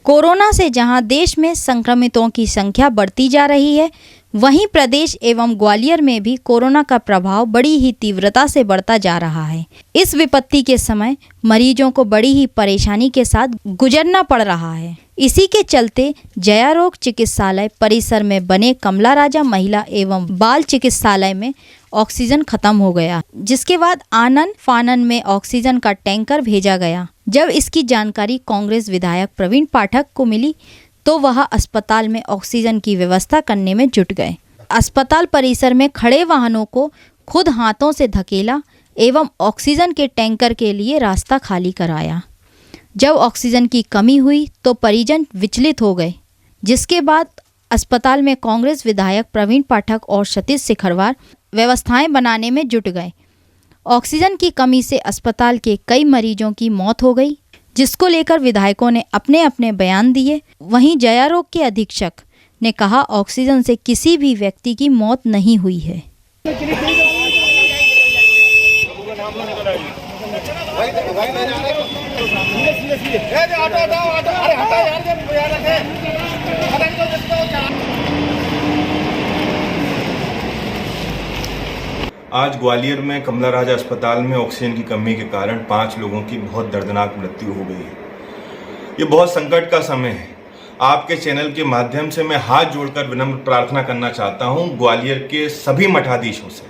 Corona से जहां देश में संक्रमितों की संख्या बढ़ती जा रही है, वहीं प्रदेश एवं ग्वालियर में भी कोरोना का प्रभाव बड़ी ही तीव्रता से बढ़ता जा रहा है। इस विपत्ति के समय मरीजों को बड़ी ही परेशानी के साथ गुजरना पड़ रहा है। इसी के चलते जया रोग चिकित्सालय परिसर में बने कमला राजा महिला एवं बाल चिकित्सालय में ऑक्सीजन खत्म हो गया, जिसके बाद आनन फानन में ऑक्सीजन का टैंकर भेजा गया। जब इसकी जानकारी कांग्रेस विधायक प्रवीण पाठक को मिली तो वह अस्पताल में ऑक्सीजन की व्यवस्था करने में जुट गए। अस्पताल परिसर में खड़े वाहनों को खुद हाथों से धकेला एवं ऑक्सीजन के टैंकर के लिए रास्ता खाली कराया। जब ऑक्सीजन की कमी हुई तो परिजन विचलित हो गए, जिसके बाद अस्पताल में कांग्रेस विधायक प्रवीण पाठक और सतीश सिखरवार व्यवस्थाएं बनाने में जुट गए। ऑक्सीजन की कमी से अस्पताल के कई मरीजों की मौत हो गई, जिसको लेकर विधायकों ने अपने अपने बयान दिए। वहीं जया रोग के अधीक्षक ने कहा, ऑक्सीजन से किसी भी व्यक्ति की मौत नहीं हुई है। आज ग्वालियर में कमला राजा अस्पताल में ऑक्सीजन की कमी के कारण 5 लोगों की बहुत दर्दनाक मृत्यु हो गई है। ये बहुत संकट का समय है। आपके चैनल के माध्यम से मैं हाथ जोड़कर विनम्र प्रार्थना करना चाहता हूं ग्वालियर के सभी मठाधीशों से,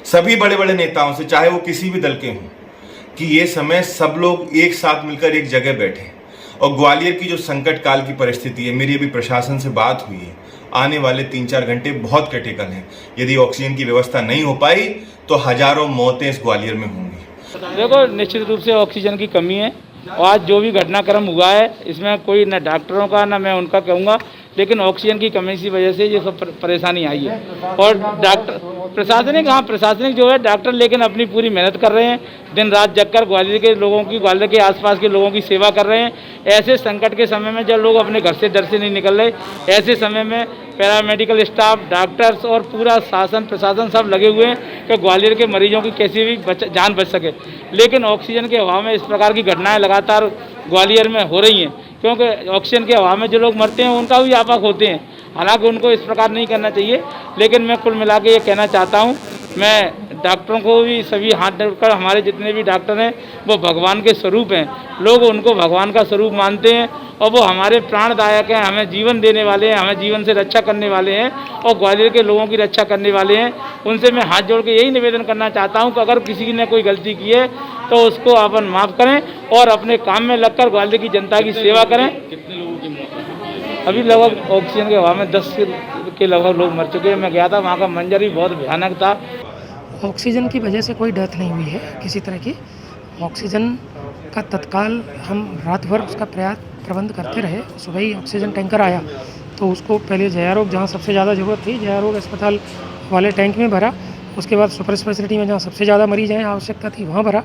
सभी बड़े बड़े नेताओं से, चाहे वो किसी भी दल के हों, कि ये समय सब लोग एक साथ मिलकर एक जगह बैठे और ग्वालियर की जो संकट काल की परिस्थिति है, मेरी अभी प्रशासन से बात हुई है, आने वाले 3-4 घंटे बहुत क्रिटिकल हैं। यदि ऑक्सीजन की व्यवस्था नहीं हो पाई तो हजारों मौतें इस ग्वालियर में होंगी। देखो, निश्चित रूप से ऑक्सीजन की कमी है और आज जो भी घटनाक्रम हुआ है इसमें कोई न डॉक्टरों का न मैं उनका कहूँगा, लेकिन ऑक्सीजन की कमी की वजह से ये सब परेशानी आई है। और डॉक्टर प्रशासनिक जो है डॉक्टर लेकिन अपनी पूरी मेहनत कर रहे हैं, दिन रात जगकर ग्वालियर के आसपास के लोगों की सेवा कर रहे हैं। ऐसे संकट के समय में जब लोग अपने घर से डर से नहीं निकल रहे, ऐसे समय में पैरामेडिकल स्टाफ, डॉक्टर्स और पूरा शासन प्रशासन सब लगे हुए हैं कि ग्वालियर के मरीजों की कैसी भी जान बच सके। लेकिन ऑक्सीजन के अभाव में इस प्रकार की घटनाएं लगातार ग्वालियर में हो रही हैं, क्योंकि ऑक्सीजन के अभाव में जो लोग मरते हैं उनका भी व्यापक होते हैं। हालांकि उनको इस प्रकार नहीं करना चाहिए, लेकिन मैं कुल मिला के ये कहना चाहता हूँ, मैं डॉक्टरों को भी सभी हाथ जोड़कर, हमारे जितने भी डॉक्टर हैं वो भगवान के स्वरूप हैं, लोग उनको भगवान का स्वरूप मानते हैं और वो हमारे प्राणदायक हैं, हमें जीवन देने वाले हैं, हमें जीवन से रक्षा करने वाले हैं और ग्वालियर के लोगों की रक्षा करने वाले हैं। उनसे मैं हाथ जोड़ के यही निवेदन करना चाहता हूँ कि अगर किसी ने कोई गलती की है तो उसको अपन माफ़ करें और अपने काम में लगकर ग्वालियर की जनता की सेवा करें। कितने लोगों की मौत? अभी लगभग ऑक्सीजन के अभाव में 10 के लगभग लोग मर चुके हैं। मैं गया था, वहाँ का मंजर भी बहुत भयानक था। ऑक्सीजन की वजह से कोई डेथ नहीं हुई है किसी तरह की। ऑक्सीजन का तत्काल हम रात भर उसका प्रबंध करते रहे। सुबह ही ऑक्सीजन टैंकर आया तो उसको पहले जया रोग, जहाँ सबसे ज़्यादा ज़रूरत थी, जया रोग अस्पताल वाले टैंक में भरा। उसके बाद सुपर स्पेशलिटी में जहाँ सबसे ज़्यादा मरीज हैं, आवश्यकता थी, वहाँ भरा।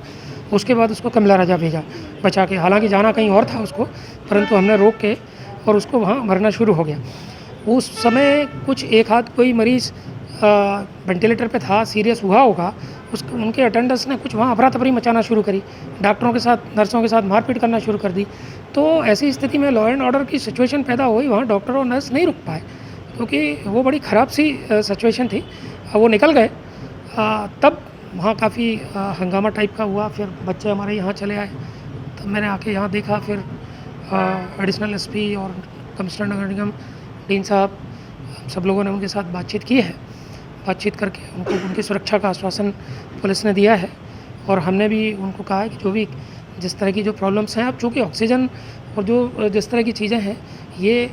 उसके बाद उसको कमला राजा भेजा बचा के। हालांकि जाना कहीं और था उसको, परंतु हमने रोक के और उसको वहाँ भरना शुरू हो गया। उस समय कुछ एक आध कोई मरीज़ वेंटिलेटर पे था, सीरियस हुआ होगा, उनके अटेंडेंस ने कुछ वहाँ अफरा तफरी मचाना शुरू करी, डॉक्टरों के साथ, नर्सों के साथ मारपीट करना शुरू कर दी। तो ऐसी स्थिति में लॉ एंड ऑर्डर की सिचुएशन पैदा हुई। वहाँ डॉक्टर और नर्स नहीं रुक पाए क्योंकि वो बड़ी ख़राब सी सिचुएशन थी। वो निकल गए। तब वहाँ काफ़ी हंगामा टाइप का हुआ। फिर बच्चे हमारे यहाँ चले आए, तब मैंने आके यहाँ देखा। फिर एडिशनल एसपी और कमिश्नर नगर निगम, डीन साहब, सब लोगों ने उनके साथ बातचीत की है। बातचीत करके उनको उनकी सुरक्षा का आश्वासन पुलिस ने दिया है और हमने भी उनको कहा है कि जो भी जिस तरह की जो प्रॉब्लम्स हैं, अब चूँकि ऑक्सीजन और जो जिस तरह की चीज़ें हैं, ये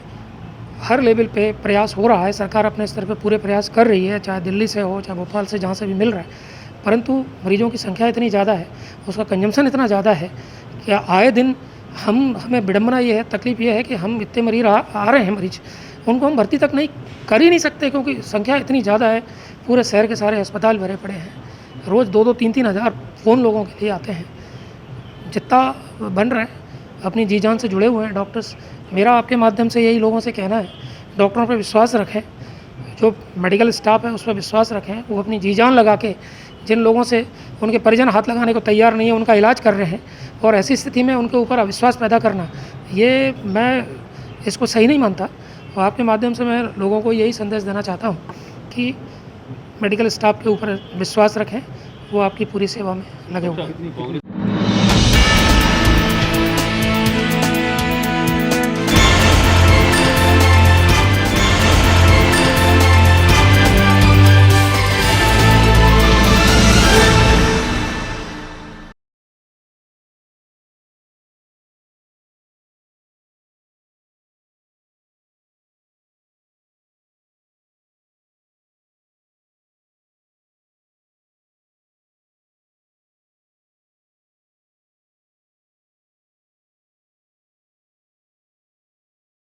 हर लेवल पे प्रयास हो रहा है। सरकार अपने स्तर पे पूरे प्रयास कर रही है, चाहे दिल्ली से हो, चाहे भोपाल से, जहाँ से भी मिल रहा है। परंतु मरीजों की संख्या इतनी ज़्यादा है, उसका कंजम्पशन इतना ज़्यादा है कि आए दिन हमें विडम्बना ये है, तकलीफ़ ये है कि हम इतने मरीज आ रहे हैं, मरीज उनको हम भर्ती तक नहीं कर ही नहीं सकते क्योंकि संख्या इतनी ज़्यादा है। पूरे शहर के सारे अस्पताल भरे पड़े हैं। रोज़ 2-2, 3-3 हज़ार फ़ोन लोगों के लिए आते हैं। जितना बन रहा है, अपनी जी जान से जुड़े हुए हैं डॉक्टर्स। मेरा आपके माध्यम से यही लोगों से कहना है, डॉक्टरों पर विश्वास रखें, जो मेडिकल स्टाफ है उस पर विश्वास रखें। वो अपनी जी जान लगा के जिन लोगों से उनके परिजन हाथ लगाने को तैयार नहीं है, उनका इलाज कर रहे हैं, और ऐसी स्थिति में उनके ऊपर अविश्वास पैदा करना, ये मैं इसको सही नहीं मानता। और आपके माध्यम से मैं लोगों को यही संदेश देना चाहता हूँ कि मेडिकल स्टाफ के ऊपर विश्वास रखें, वो आपकी पूरी सेवा में लगे हुए हैं।